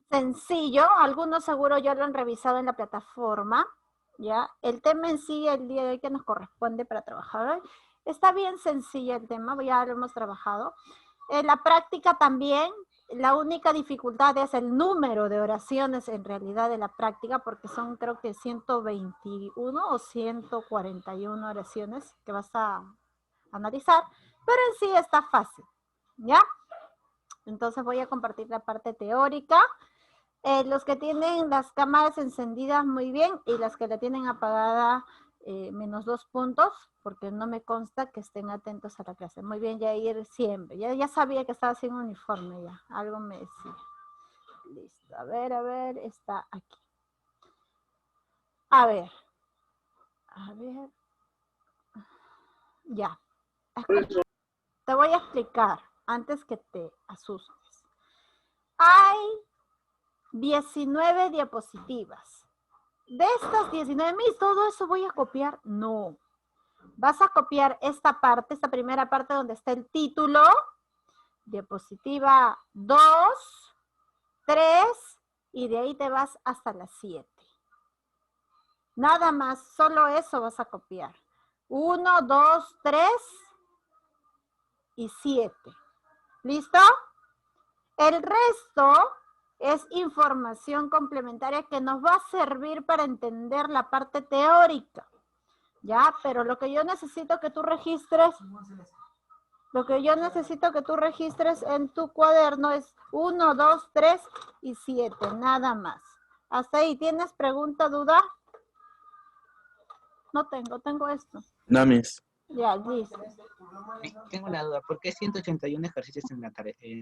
Sencillo, algunos seguro ya lo han revisado en la plataforma, ¿ya? El tema en sí, el día de hoy que nos corresponde para trabajar hoy, está bien sencillo el tema, ya lo hemos trabajado. En la práctica también, la única dificultad es el número de oraciones en realidad de la práctica, porque son creo que 121 o 141 oraciones que vas a analizar, pero en sí está fácil, ¿ya? Entonces voy a compartir la parte teórica. Los que tienen las cámaras encendidas muy bien y las que la tienen apagada -2 puntos, porque no me consta que estén atentos a la clase. Muy bien, Yair, siempre. Ya sabía que estaba sin uniforme ya. Algo me decía. Listo. A ver, está aquí. A ver. Ya. Escucha. Te voy a explicar antes que te asustes. Hay 19 diapositivas. De estas 19, ¿todo eso voy a copiar? No. Vas a copiar esta parte, esta primera parte donde está el título, diapositiva 2, 3, y de ahí te vas hasta la 7. Nada más, solo eso vas a copiar. 1, 2, 3 y 7. ¿Listo? El resto es información complementaria que nos va a servir para entender la parte teórica. ¿Ya? Pero lo que yo necesito que tú registres, en tu cuaderno es 1, 2, 3 y 7, nada más. ¿Hasta ahí tienes pregunta, duda? No tengo esto. No, miss. Ya, listo. Tengo la duda, ¿por qué 181 ejercicios en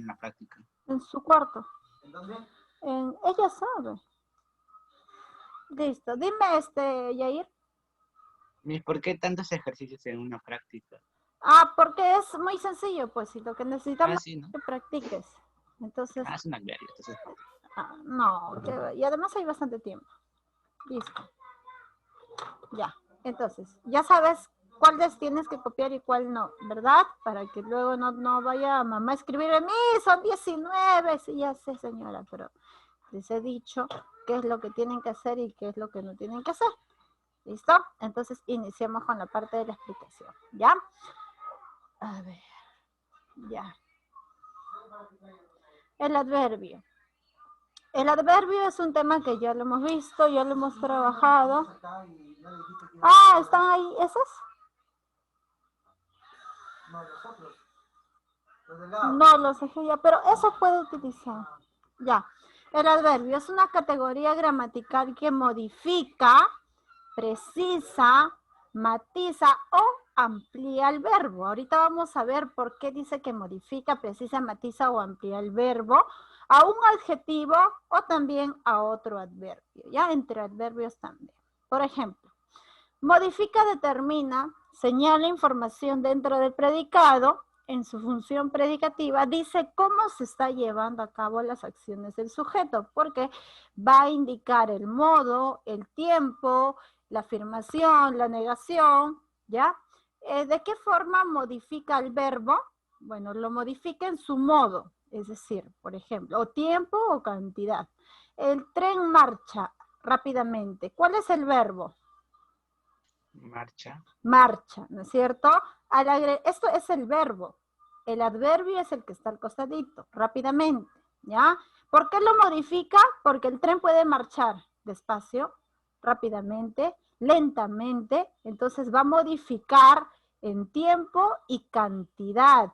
la práctica? En su cuarto. Ella sabe. Listo. Dime, Yair. Miss, ¿por qué tantos ejercicios en una práctica? Porque es muy sencillo, pues, y lo que necesitamos sí, ¿no? es que practiques. Entonces, es una gloria. Entonces... no, y además hay bastante tiempo. Listo. Ya, entonces, ya sabes cuáles tienes que copiar y cuál no, ¿verdad? Para que luego no vaya mamá a escribir en mí, son 19. Sí, ya sé, señora, pero les he dicho qué es lo que tienen que hacer y qué es lo que no tienen que hacer. ¿Listo? Entonces, iniciamos con la parte de la explicación, ¿ya? A ver, ya. El adverbio. El adverbio es un tema que ya lo hemos visto, ya lo hemos trabajado. ¿Están ahí esos? No, los dejé ya, pero eso puede utilizar. Ya. El adverbio es una categoría gramatical que modifica, precisa, matiza o amplía el verbo. Ahorita vamos a ver por qué dice que modifica, precisa, matiza o amplía el verbo a un adjetivo o también a otro adverbio, ¿ya? Entre adverbios también. Por ejemplo, modifica, determina, señala información dentro del predicado, en su función predicativa, dice cómo se está llevando a cabo las acciones del sujeto, porque va a indicar el modo, el tiempo, la afirmación, la negación, ¿ya? ¿De qué forma modifica el verbo? Bueno, lo modifica en su modo, es decir, por ejemplo, o tiempo o cantidad. El tren marcha rápidamente. ¿Cuál es el verbo? Marcha. Marcha, ¿no es cierto? Esto es el verbo. El adverbio es el que está al costadito, rápidamente, ¿ya? ¿Por qué lo modifica? Porque el tren puede marchar despacio, rápidamente, lentamente, entonces va a modificar en tiempo y cantidad,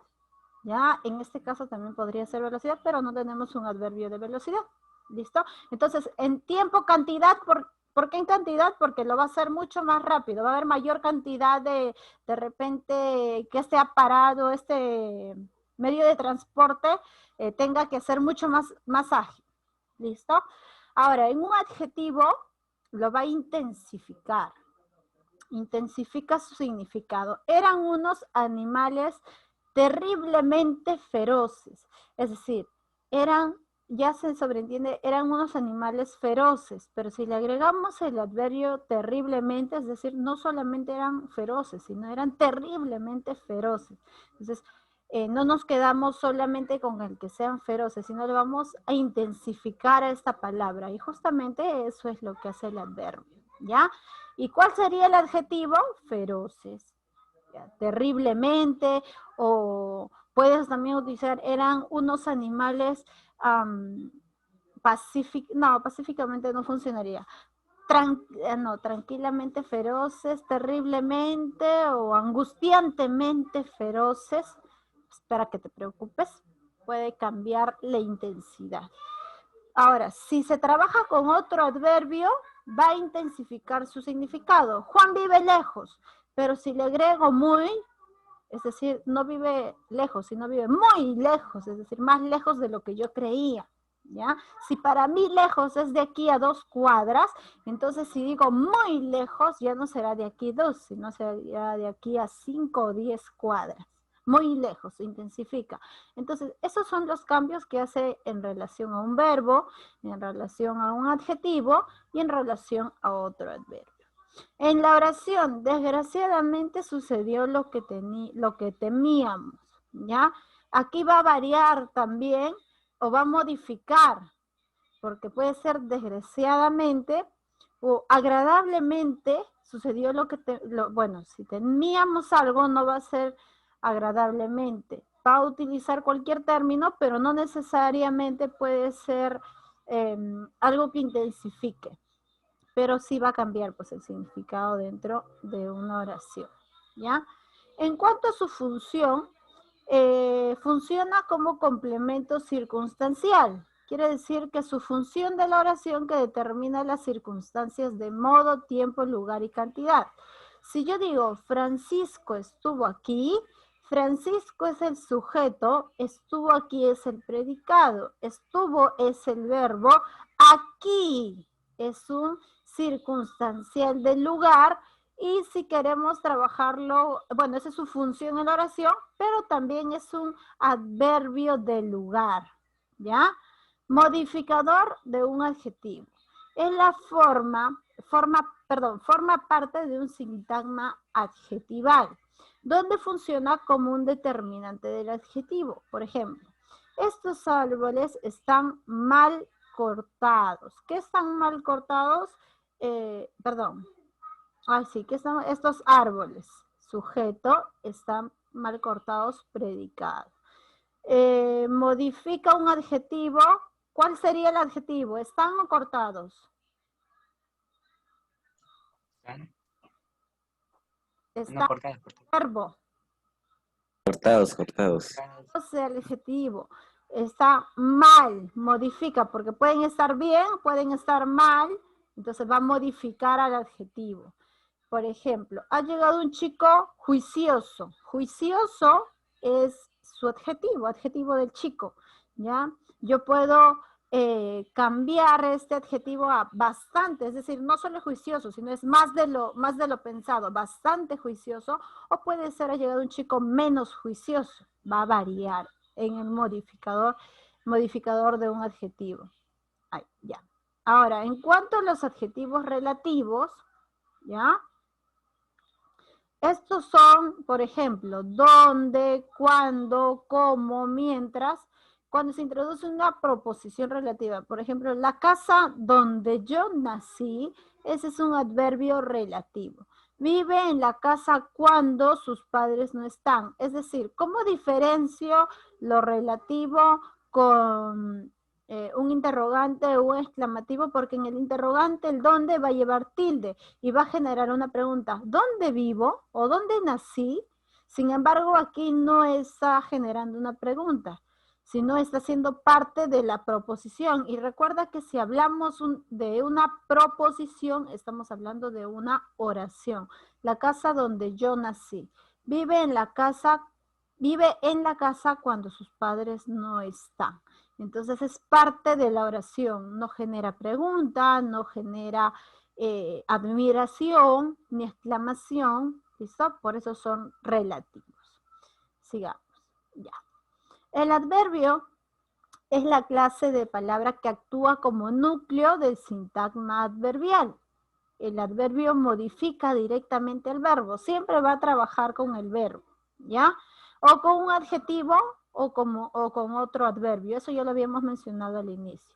¿ya? En este caso también podría ser velocidad, pero no tenemos un adverbio de velocidad, ¿listo? Entonces, en tiempo, cantidad, ¿por qué en cantidad? Porque lo va a hacer mucho más rápido, va a haber mayor cantidad de repente que este parado, este medio de transporte tenga que ser mucho más ágil, ¿listo? Ahora, en un adjetivo lo va a intensificar su significado. Eran unos animales terriblemente feroces, es decir, ya se sobreentiende, eran unos animales feroces, pero si le agregamos el adverbio terriblemente, es decir, no solamente eran feroces, sino eran terriblemente feroces. Entonces, no nos quedamos solamente con el que sean feroces, sino le vamos a intensificar a esta palabra. Y justamente eso es lo que hace el adverbio, ¿ya? ¿Y cuál sería el adjetivo? Feroces. ¿Ya? Terriblemente, o puedes también utilizar, eran unos animales pacíficamente no funcionaría. No, tranquilamente feroces, terriblemente o angustiantemente feroces. Espera que te preocupes, puede cambiar la intensidad. Ahora, si se trabaja con otro adverbio, va a intensificar su significado. Juan vive lejos, pero si le agrego muy, es decir, no vive lejos, sino vive muy lejos, es decir, más lejos de lo que yo creía, ¿ya? Si para mí lejos es de aquí a 2 cuadras, entonces si digo muy lejos, ya no será de aquí 2, sino será de aquí a 5 o 10 cuadras. Muy lejos, se intensifica. Entonces, esos son los cambios que hace en relación a un verbo, en relación a un adjetivo y en relación a otro adverbio. En la oración, desgraciadamente sucedió lo que temíamos, ¿ya? Aquí va a variar también o va a modificar, porque puede ser desgraciadamente o agradablemente sucedió lo que, bueno, si temíamos algo no va a ser agradablemente. Va a utilizar cualquier término, pero no necesariamente puede ser algo que intensifique, pero sí va a cambiar pues el significado dentro de una oración, ¿ya? En cuanto a su función, funciona como complemento circunstancial. Quiere decir que su función de la oración que determina las circunstancias de modo, tiempo, lugar y cantidad. Si yo digo, Francisco estuvo aquí, Francisco es el sujeto, estuvo aquí es el predicado, estuvo es el verbo, aquí es un circunstancial del lugar. Y si queremos trabajarlo, bueno, esa es su función en la oración, pero también es un adverbio de lugar, ¿ya? Modificador de un adjetivo. Es la forma parte de un sintagma adjetival, donde funciona como un determinante del adjetivo. Por ejemplo, estos árboles están mal cortados. ¿Qué están mal cortados? Sí, que son estos árboles. Sujeto, están mal cortados, predicado. Modifica un adjetivo. ¿Cuál sería el adjetivo? ¿Están o cortados? Están. No, cortados. Verbo. Cortados. El adjetivo está mal, modifica, porque pueden estar bien, pueden estar mal, entonces va a modificar al adjetivo. Por ejemplo, ha llegado un chico juicioso. Juicioso es su adjetivo del chico, ¿ya? Yo puedo cambiar este adjetivo a bastante, es decir, no solo juicioso, sino es más de lo pensado, bastante juicioso, o puede ser ha llegado un chico menos juicioso, va a variar en el modificador de un adjetivo. Ahí, ya. Ahora, en cuanto a los adjetivos relativos, ¿ya? Estos son, por ejemplo, dónde, cuándo, cómo, mientras, cuando se introduce una proposición relativa. Por ejemplo, la casa donde yo nací, ese es un adverbio relativo. Vive en la casa cuando sus padres no están. Es decir, ¿cómo diferencio lo relativo con un interrogante o un exclamativo? Porque en el interrogante el dónde va a llevar tilde y va a generar una pregunta, ¿dónde vivo o dónde nací? Sin embargo, aquí no está generando una pregunta, sino está siendo parte de la proposición. Y recuerda que si hablamos de una proposición, estamos hablando de una oración. La casa donde yo nací. Vive en la casa cuando sus padres no están. Entonces es parte de la oración, no genera pregunta, no genera admiración ni exclamación, ¿listo? Por eso son relativos. Sigamos, ya. El adverbio es la clase de palabra que actúa como núcleo del sintagma adverbial. El adverbio modifica directamente el verbo, siempre va a trabajar con el verbo, ¿ya? o con un adjetivo o con otro adverbio. Eso ya lo habíamos mencionado al inicio.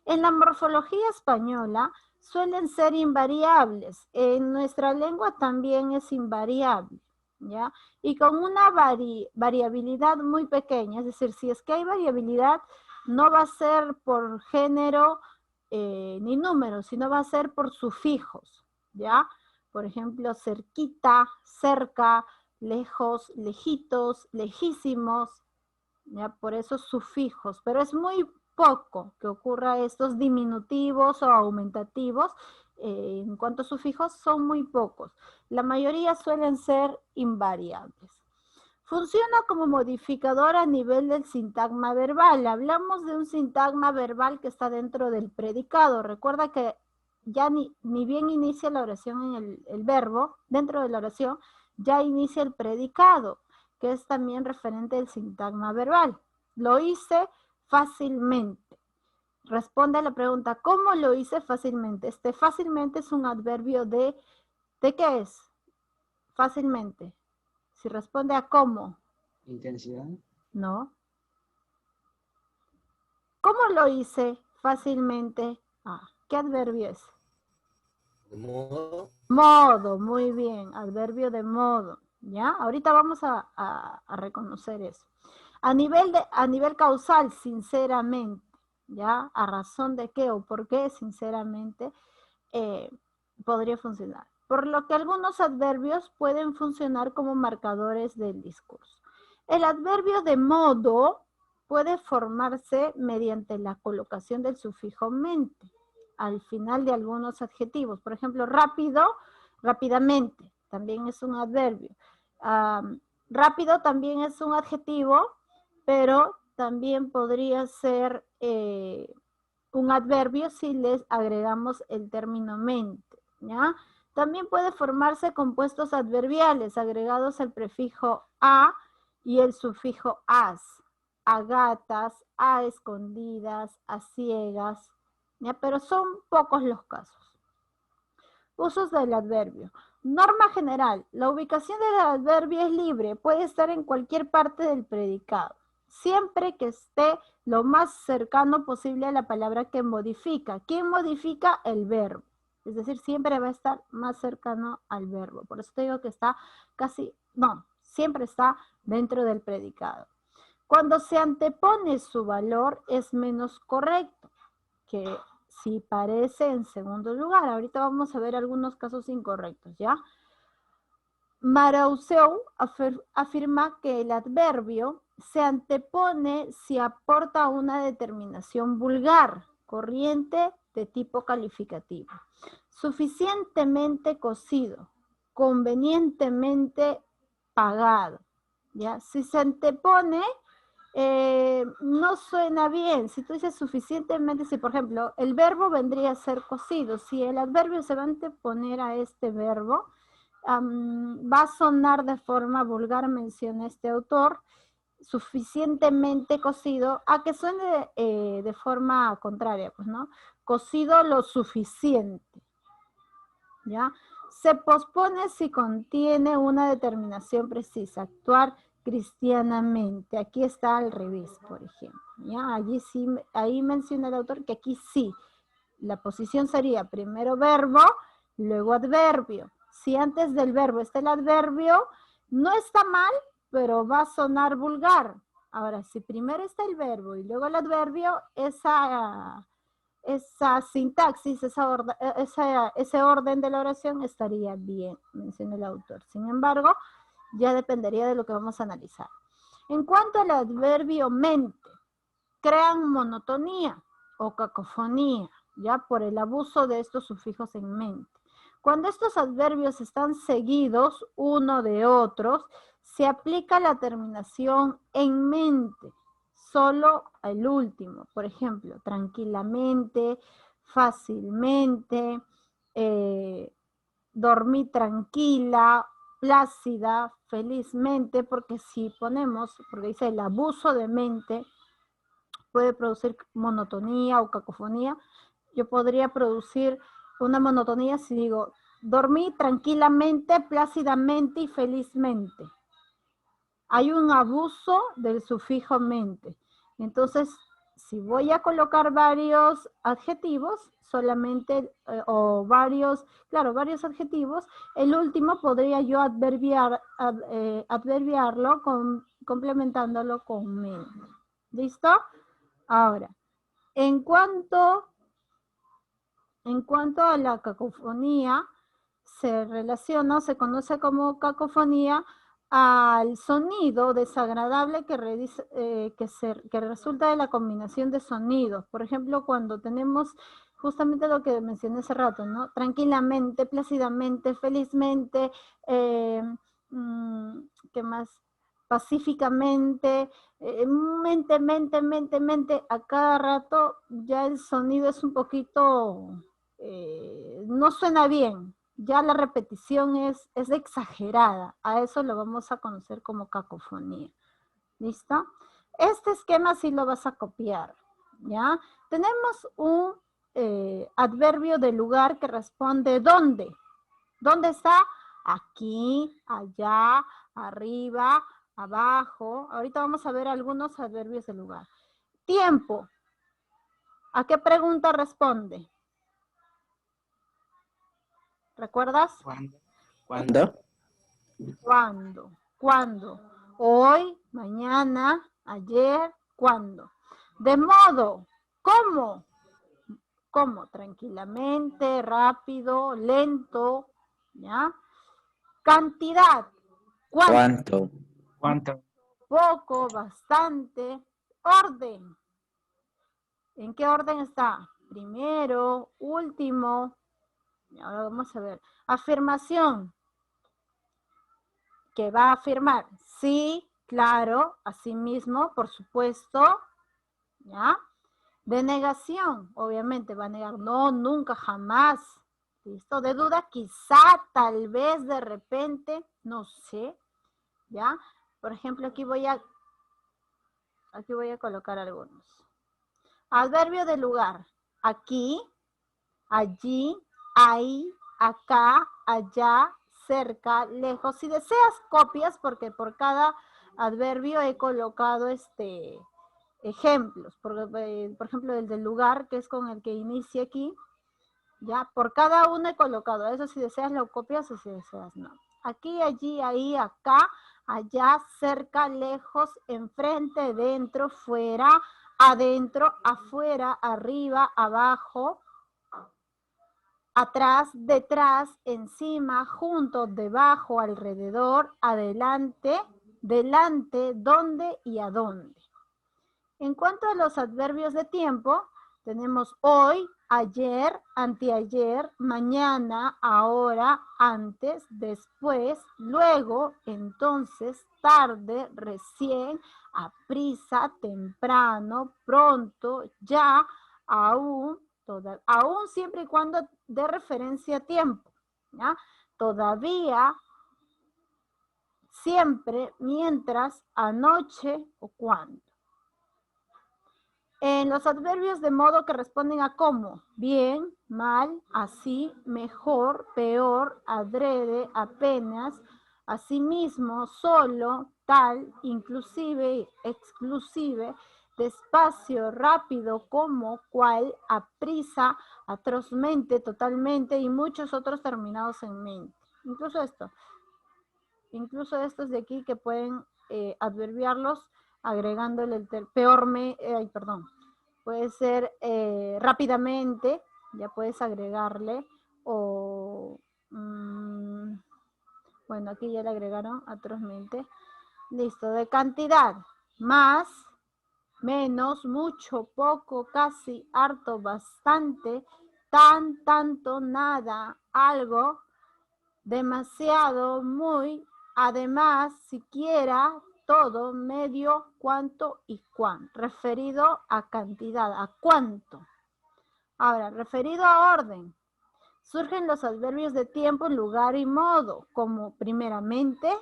En la morfología española suelen ser invariables. En nuestra lengua también es invariable, ¿ya? Y con una variabilidad muy pequeña, es decir, si es que hay variabilidad, no va a ser por género ni número, sino va a ser por sufijos, ¿ya? Por ejemplo, cerquita, cerca, lejos, lejitos, lejísimos, ¿ya? Por esos sufijos, pero es muy poco que ocurra estos diminutivos o aumentativos. En cuanto a sufijos, son muy pocos. La mayoría suelen ser invariables. Funciona como modificador a nivel del sintagma verbal. Hablamos de un sintagma verbal que está dentro del predicado. Recuerda que ya ni bien inicia la oración en el verbo, dentro de la oración, ya inicia el predicado, que es también referente al sintagma verbal. Lo hice fácilmente. Responde a la pregunta, ¿cómo lo hice fácilmente? Fácilmente es un adverbio ¿de qué es? Fácilmente. Si responde a cómo. Intensidad. No. ¿Cómo lo hice fácilmente? ¿Qué adverbio es? De modo. Modo, muy bien. Adverbio de modo. ¿Ya? Ahorita vamos a reconocer eso. A nivel causal, sinceramente. ¿Ya? ¿A razón de qué o por qué, sinceramente, podría funcionar? Por lo que algunos adverbios pueden funcionar como marcadores del discurso. El adverbio de modo puede formarse mediante la colocación del sufijo mente al final de algunos adjetivos. Por ejemplo, rápido, rápidamente, también es un adverbio. Rápido también es un adjetivo, pero también podría ser un adverbio si les agregamos el término mente, ¿ya? También puede formarse compuestos adverbiales agregados al prefijo a y el sufijo as, a gatas, a escondidas, a ciegas, ¿ya? Pero son pocos los casos. Usos del adverbio. Norma general, la ubicación del adverbio es libre, puede estar en cualquier parte del predicado, siempre que esté lo más cercano posible a la palabra que modifica. ¿Quién modifica? El verbo. Es decir, siempre va a estar más cercano al verbo. Por eso te digo que está siempre está dentro del predicado. Cuando se antepone su valor es menos correcto que si parece en segundo lugar. Ahorita vamos a ver algunos casos incorrectos, ¿ya? Marauseau afirma que el adverbio se antepone si aporta una determinación vulgar, corriente de tipo calificativo. Suficientemente cocido, convenientemente pagado, ¿ya? Si se antepone, no suena bien. Si tú dices suficientemente, si por ejemplo el verbo vendría a ser cocido, si el adverbio se va a anteponer a este verbo, va a sonar de forma vulgar, menciona este autor, suficientemente cocido, a que suene de forma contraria, pues, ¿no? Cocido lo suficiente, ¿ya? Se pospone si contiene una determinación precisa, actuar cristianamente. Aquí está al revés, por ejemplo, ¿ya? Allí sí, ahí menciona el autor que aquí sí, la posición sería primero verbo, luego adverbio. Si antes del verbo está el adverbio, no está mal, pero va a sonar vulgar. Ahora, si primero está el verbo y luego el adverbio, esa sintaxis, ese orden de la oración estaría bien, menciona el autor. Sin embargo, ya dependería de lo que vamos a analizar. En cuanto al adverbio mente, crean monotonía o cacofonía, ya por el abuso de estos sufijos en mente. Cuando estos adverbios están seguidos uno de otros, se aplica la terminación en mente, solo el último. Por ejemplo, tranquilamente, fácilmente, dormí tranquila, plácida, felizmente, porque si ponemos, porque dice el abuso de mente, puede producir monotonía o cacofonía. Yo podría producir una monotonía si digo, dormí tranquilamente, plácidamente y felizmente. Hay un abuso del sufijo mente. Entonces, si voy a colocar varios adjetivos, solamente, o varios, claro, varios adjetivos, el último podría yo adverbiarlo complementándolo con mente. ¿Listo? Ahora, en cuanto a la cacofonía, se conoce como cacofonía al sonido desagradable que resulta de la combinación de sonidos. Por ejemplo, cuando tenemos justamente lo que mencioné hace rato, ¿no? Tranquilamente, plácidamente, felizmente, ¿qué más? Pacíficamente, mente, a cada rato ya el sonido es un poquito, no suena bien, ya la repetición es exagerada, a eso lo vamos a conocer como cacofonía. ¿Listo? Este esquema sí lo vas a copiar, ¿ya? Tenemos un adverbio de lugar que responde ¿dónde? ¿Dónde está? Aquí, allá, arriba, abajo. Ahorita vamos a ver algunos adverbios de lugar. Tiempo. ¿A qué pregunta responde? ¿Recuerdas? ¿Cuándo? ¿Cuándo? ¿Cuándo? ¿Cuándo? Hoy, mañana, ayer, ¿cuándo? De modo, ¿cómo? ¿Cómo? Tranquilamente, rápido, lento, ¿ya? Cantidad. ¿Cuánto? ¿Cuánto? ¿Cuánto? Poco, bastante. Orden. ¿En qué orden está? Primero, último. Y ahora vamos a ver. Afirmación. ¿Qué va a afirmar? Sí, claro, así mismo, por supuesto. ¿Ya? Denegación, obviamente, va a negar. No, nunca, jamás. ¿Listo? De duda, quizá, tal vez, de repente, no sé. ¿Ya? Por ejemplo, aquí voy a colocar algunos. Adverbio de lugar. Aquí, allí, ahí, acá, allá, cerca, lejos. Si deseas copias, porque por cada adverbio he colocado ejemplos. Por ejemplo, el del lugar, que es con el que inicia aquí. Ya, por cada uno he colocado. Eso si deseas lo copias o si deseas no. Aquí, allí, ahí, acá, allá, cerca, lejos, enfrente, dentro, fuera, adentro, afuera, arriba, abajo, atrás, detrás, encima, junto, debajo, alrededor, adelante, delante, dónde y a dónde. En cuanto a los adverbios de tiempo, tenemos hoy, ayer, anteayer, mañana, ahora, antes, después, luego, entonces, tarde, recién, aprisa, temprano, pronto, ya, aún, aún siempre y cuando dé referencia a tiempo, ¿ya? Todavía, siempre, mientras, anoche o cuando. En los adverbios de modo que responden a cómo, bien, mal, así, mejor, peor, adrede, apenas, asimismo, solo, tal, inclusive, exclusive, despacio, rápido, como, cual, aprisa, atrozmente, totalmente y muchos otros terminados en mente. Incluso estos de aquí que pueden adverbiarlos agregándole el puede ser rápidamente, ya puedes agregarle, o, bueno, aquí ya le agregaron atrozmente. Listo, de cantidad, más, menos, mucho, poco, casi, harto, bastante, tan, tanto, nada, algo, demasiado, muy, además, siquiera, todo, medio, cuánto y cuán. Referido a cantidad, a cuánto. Ahora, referido a orden. Surgen los adverbios de tiempo, lugar y modo, como primeramente,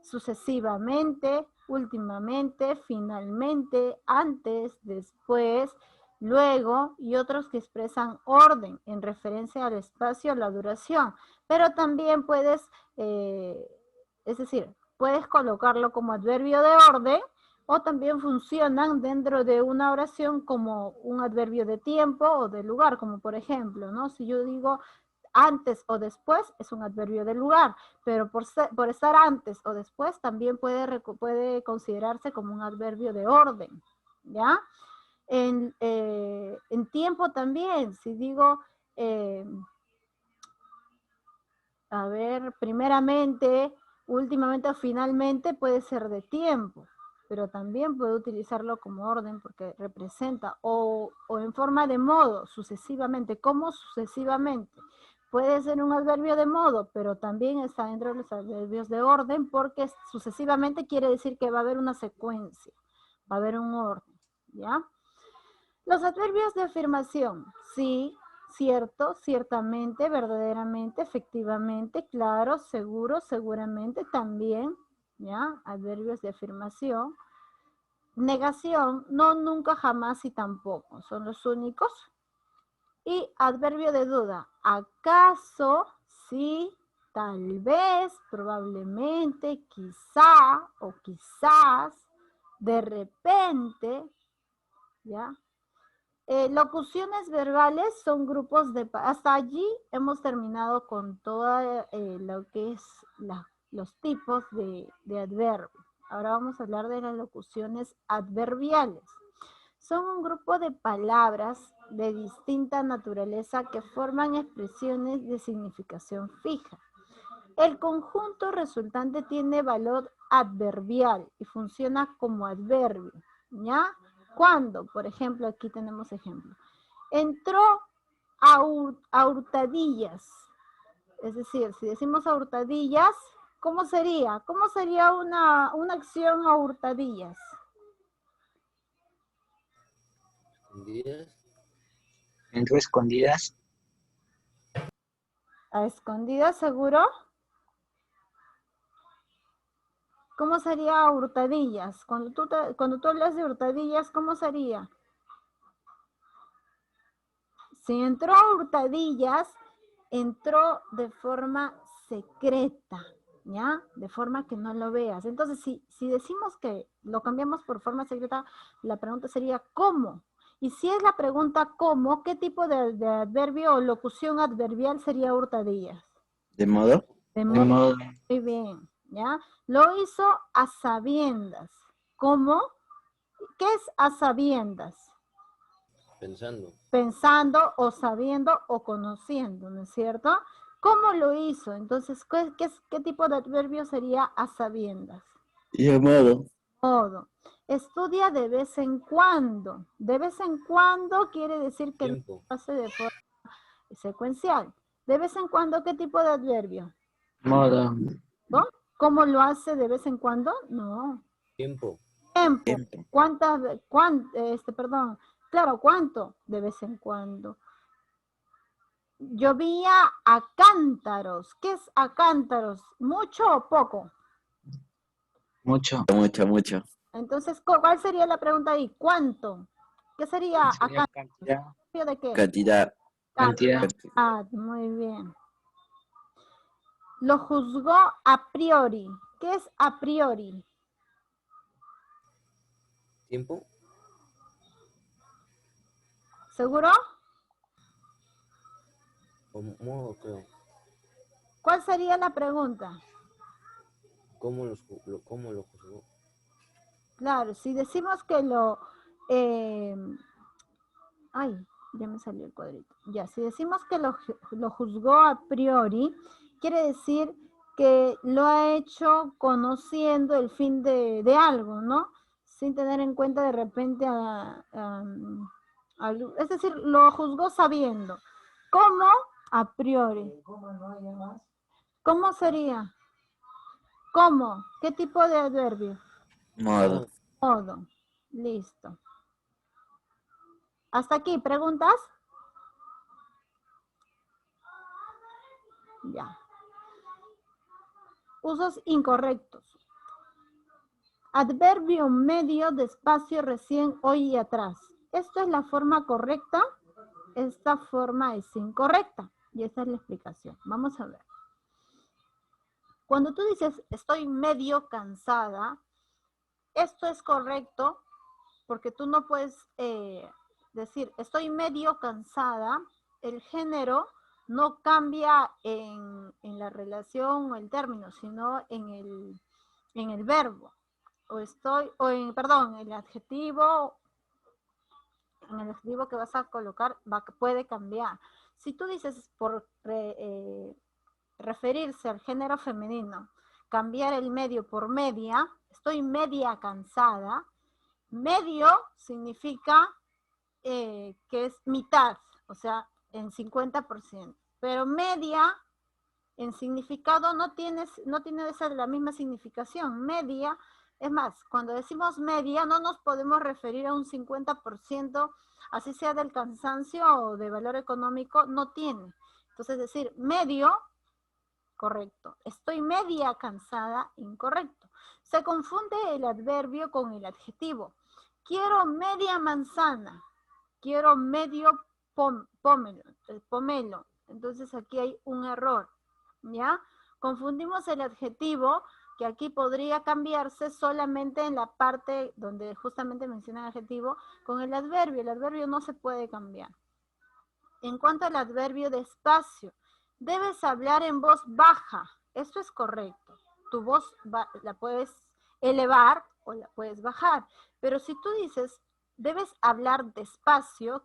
sucesivamente, últimamente, finalmente, antes, después, luego, y otros que expresan orden en referencia al espacio o la duración. Pero también puedes, es decir, puedes colocarlo como adverbio de orden o también funcionan dentro de una oración como un adverbio de tiempo o de lugar, como por ejemplo, ¿no? Si yo digo antes o después, es un adverbio de lugar, pero por estar antes o después también puede considerarse como un adverbio de orden, ¿ya? En tiempo también, si digo, a ver, primeramente, últimamente o finalmente puede ser de tiempo, pero también puedo utilizarlo como orden porque representa, o en forma de modo, sucesivamente, como sucesivamente. Puede ser un adverbio de modo, pero también está dentro de los adverbios de orden porque sucesivamente quiere decir que va a haber una secuencia, va a haber un orden, ¿ya? Los adverbios de afirmación, sí, cierto, ciertamente, verdaderamente, efectivamente, claro, seguro, seguramente, también, ¿ya? Adverbios de afirmación. Negación, no, nunca, jamás y tampoco, son los únicos. Y adverbio de duda, acaso, sí, tal vez, probablemente, quizá o quizás, de repente, ¿ya? Locuciones verbales son grupos de... Hasta allí hemos terminado con todo lo que es los tipos de adverbio. Ahora vamos a hablar de las locuciones adverbiales. Son un grupo de palabras de distinta naturaleza que forman expresiones de significación fija. El conjunto resultante tiene valor adverbial y funciona como adverbio, ¿ya? ¿Cuándo? Por ejemplo, aquí tenemos ejemplo. Entró a hurtadillas. Es decir, si decimos a hurtadillas, ¿cómo sería? ¿Cómo sería una acción a hurtadillas? Escondidas. Entró escondidas. ¿A escondidas, seguro? ¿Cómo sería hurtadillas? Cuando tú hablas de hurtadillas, ¿cómo sería? Si entró a hurtadillas, entró de forma secreta, ¿ya? De forma que no lo veas. Entonces, si decimos que lo cambiamos por forma secreta, la pregunta sería ¿cómo? Y si es la pregunta ¿cómo? ¿Qué tipo de adverbio o locución adverbial sería hurtadillas? ¿De modo? De De modo. modo. Muy bien, ¿ya? Lo hizo a sabiendas. ¿Cómo? ¿Qué es a sabiendas? Pensando. Pensando o sabiendo o conociendo, ¿no es cierto? ¿Cómo lo hizo? Entonces, ¿qué tipo de adverbio sería a sabiendas? Llamado. Modo. Estudia de vez en cuando. De vez en cuando quiere decir que Tiempo. lo hace de forma secuencial. De vez en cuando, ¿qué tipo de adverbio? Modo. ¿No? ¿Cómo lo hace de vez en cuando? No. Tiempo. Tiempo. Claro, ¿cuánto? De vez en cuando. Llovía a cántaros. ¿Qué es a cántaros? ¿Mucho o poco? Mucho. Mucho. Entonces, ¿cuál sería la pregunta ahí? ¿Cuánto? ¿Qué sería a Sería cántaros? cantidad. ¿De qué? Cantidad. Cantidad. Muy bien. Lo juzgó a priori. ¿Qué es a priori? Tiempo. ¿Seguro? O modo, creo. ¿Cuál sería la pregunta? ¿Cómo lo juzgó? Claro, si decimos que ay, ya me salió el cuadrito. Ya, si decimos que lo juzgó a priori, quiere decir que lo ha hecho conociendo el fin de algo, ¿no? Sin tener en cuenta de repente es decir, lo juzgó sabiendo. ¿Cómo? A priori. ¿Cómo sería? ¿Cómo? ¿Qué tipo de adverbio? Modo. Modo. Listo. ¿Hasta aquí? ¿Preguntas? Ya. Usos incorrectos. Adverbio medio de espacio recién, hoy y atrás. Esto es la forma correcta. Esta forma es incorrecta. Y esa es la explicación. Vamos a ver. Cuando tú dices estoy medio cansada, esto es correcto porque tú no puedes decir estoy medio cansada, el género no cambia en la relación o el término, sino en el verbo. El adjetivo, en el adjetivo que vas a colocar puede cambiar. Si tú dices por referirse al género femenino, cambiar el medio por media, estoy media cansada, medio significa que es mitad, o sea, en 50%, pero media en significado no tiene la misma significación. Media, es más, cuando decimos media no nos podemos referir a un 50%, así sea del cansancio o de valor económico, no tiene. Entonces decir medio, correcto. Estoy media cansada, incorrecto. Se confunde el adverbio con el adjetivo. Quiero media manzana, quiero medio pomelo. Entonces aquí hay un error, ¿ya? Confundimos el adjetivo, que aquí podría cambiarse solamente en la parte donde justamente menciona el adjetivo, con el adverbio. El adverbio no se puede cambiar. En cuanto al adverbio despacio, debes hablar en voz baja. Esto es correcto. Tu voz la puedes elevar o la puedes bajar. Pero si tú dices, debes hablar despacio,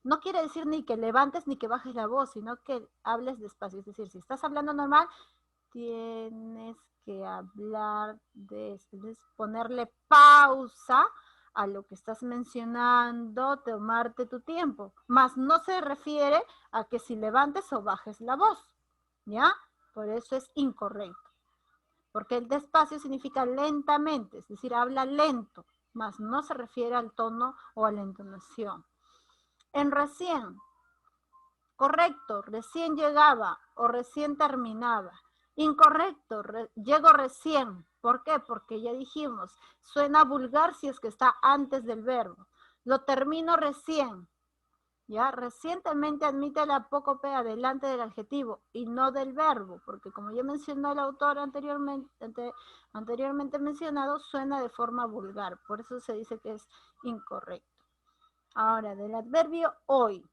no quiere decir ni que levantes ni que bajes la voz, sino que hables despacio. Es decir, si estás hablando normal, tienes que hablar ponerle pausa a lo que estás mencionando, tomarte tu tiempo. Mas no se refiere a que si levantes o bajes la voz, ¿ya? Por eso es incorrecto. Porque el despacio significa lentamente, es decir, habla lento, mas no se refiere al tono o a la entonación. En recién, correcto, recién llegaba o recién terminaba. Incorrecto, llego recién. ¿Por qué? Porque ya dijimos, suena vulgar si es que está antes del verbo. Lo termino recién. ¿Ya? Recientemente admite la apócope adelante del adjetivo y no del verbo, porque como ya mencionó el autor anteriormente mencionado, suena de forma vulgar. Por eso se dice que es incorrecto. Ahora, del adverbio hoy.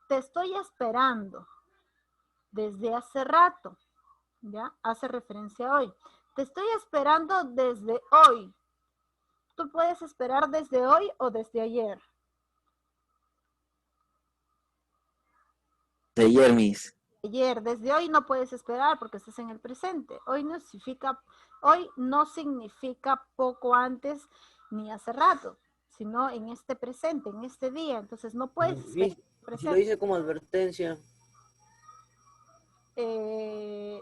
Te estoy esperando desde hace rato. ¿Ya? Hace referencia a hoy. Te estoy esperando desde hoy. Tú puedes esperar desde hoy o desde ayer. De ayer, Miss. Ayer, desde hoy no puedes esperar porque estás en el presente. Hoy no significa poco antes ni hace rato, sino en este presente, en este día. Entonces no puedes esperar. Si lo dice como advertencia.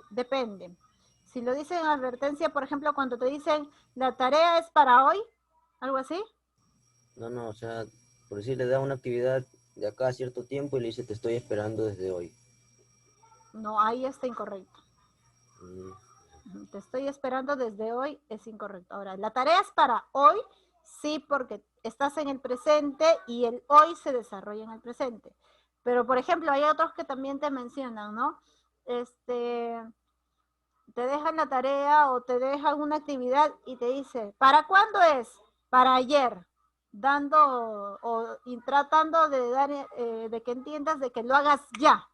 Depende. Si lo dicen en advertencia, por ejemplo, cuando te dicen la tarea es para hoy, algo así. No, o sea, por decir, le da una actividad de acá a cierto tiempo y le dice te estoy esperando desde hoy. No, ahí está incorrecto. Te estoy esperando desde hoy, es incorrecto. Ahora, la tarea es para hoy, sí, porque estás en el presente y el hoy se desarrolla en el presente. Pero, por ejemplo, hay otros que también te mencionan, ¿no? Te dejan la tarea o te dejan una actividad y te dice, ¿para cuándo es? Para ayer. Y tratando de dar, de que entiendas de que lo hagas ya.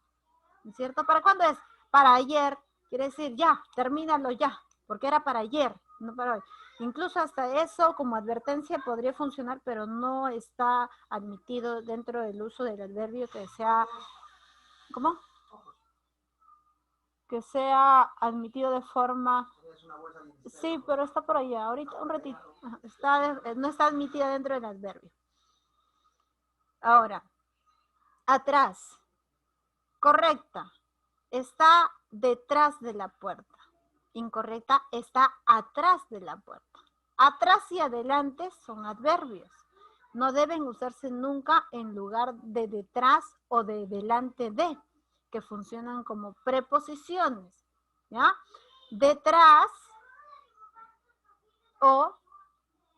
¿No es cierto? ¿Para cuándo es? Para ayer. Quiere decir ya, termínalo ya, porque era para ayer, no para hoy. Incluso hasta eso como advertencia podría funcionar, pero no está admitido dentro del uso del adverbio que sea, ¿cómo? Que sea admitido de forma... Sí, pero está por allá, ahorita, un ratito. No está admitida dentro del adverbio. Ahora, atrás. Correcta. Está detrás de la puerta. Incorrecta, está atrás de la puerta. Atrás y adelante son adverbios. No deben usarse nunca en lugar de detrás o de delante de, que funcionan como preposiciones. ¿Ya? Detrás o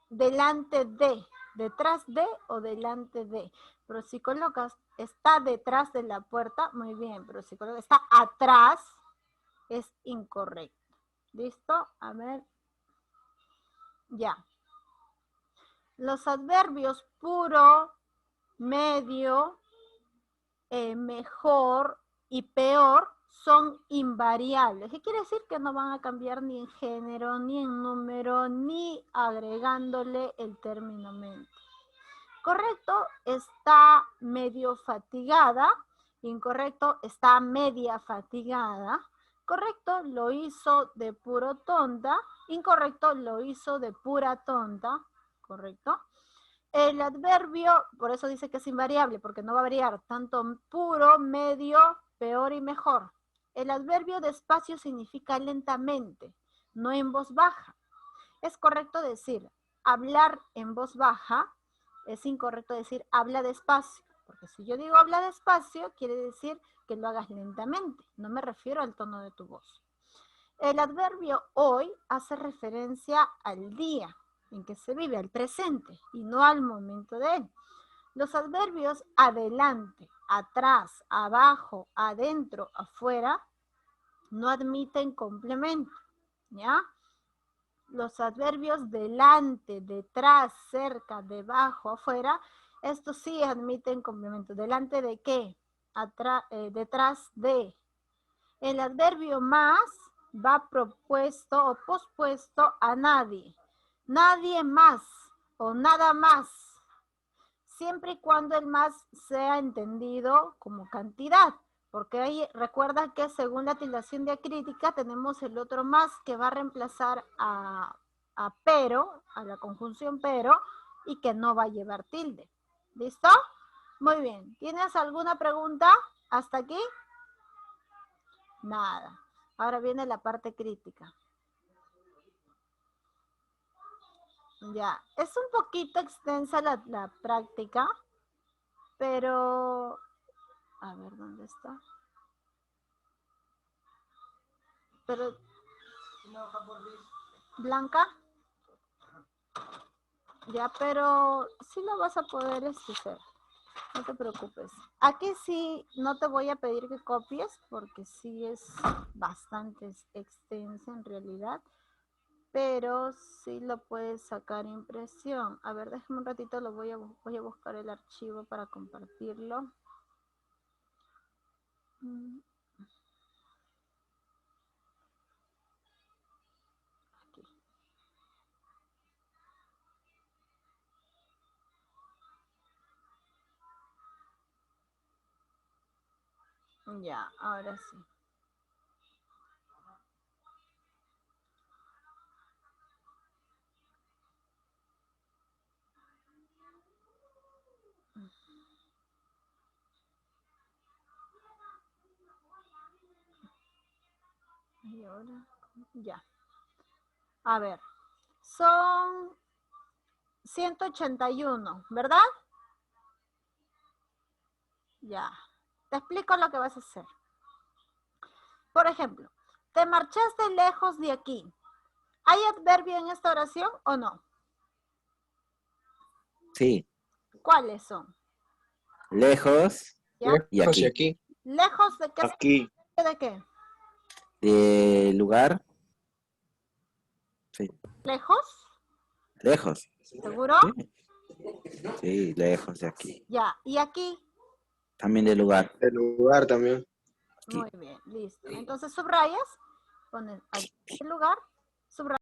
delante de. Detrás de o delante de. Pero si colocas está detrás de la puerta, muy bien. Pero si colocas está atrás, es incorrecto. ¿Listo? A ver. Ya. Los adverbios puro, medio, mejor y peor son invariables. ¿Qué quiere decir? Que no van a cambiar ni en género, ni en número, ni agregándole el término mente. Correcto, está medio fatigada. Incorrecto, está media fatigada. Correcto, lo hizo de puro tonta. Incorrecto, lo hizo de pura tonta. Correcto. El adverbio, por eso dice que es invariable, porque no va a variar tanto puro, medio, peor y mejor. El adverbio despacio significa lentamente, no en voz baja. Es correcto decir hablar en voz baja, es incorrecto decir habla despacio, porque si yo digo habla despacio, quiere decir que lo hagas lentamente, no me refiero al tono de tu voz. El adverbio hoy hace referencia al día en que se vive, al presente, y no al momento de él. Los adverbios adelante, atrás, abajo, adentro, afuera, no admiten complemento, ¿ya? Los adverbios delante, detrás, cerca, debajo, afuera, estos sí admiten complemento. ¿Delante de qué? Detrás de. El adverbio más va propuesto o pospuesto a nadie. Nadie más o nada más. Siempre y cuando el más sea entendido como cantidad. Porque ahí recuerda que según la tildación diacrítica tenemos el otro más que va a reemplazar a pero, a la conjunción pero, y que no va a llevar tilde. ¿Listo? Muy bien. ¿Tienes alguna pregunta hasta aquí? Nada. Ahora viene la parte crítica. Ya. Es un poquito extensa la práctica, pero... A ver, ¿dónde está? Pero... Blanca. Ya, pero sí lo vas a poder hacer. No te preocupes. Aquí sí no te voy a pedir que copies porque sí es bastante extensa en realidad. Pero sí lo puedes sacar impresión. A ver, déjame un ratito, voy a buscar el archivo para compartirlo. Aquí. Ya, ahora sí. Y ahora, ya. A ver, son 181, ¿verdad? Ya. Te explico lo que vas a hacer. Por ejemplo, te marchaste lejos de aquí. ¿Hay adverbio en esta oración o no? Sí. ¿Cuáles son? Lejos. ¿Ya? Y aquí. ¿Lejos de qué? Aquí. ¿De qué? De lugar. Sí. ¿Lejos? Lejos. ¿Seguro? Sí. Sí, lejos de aquí. Ya. ¿Y aquí? También de lugar. El lugar también. Aquí. Muy bien, listo. Entonces subrayas, pones aquí el lugar, subrayas.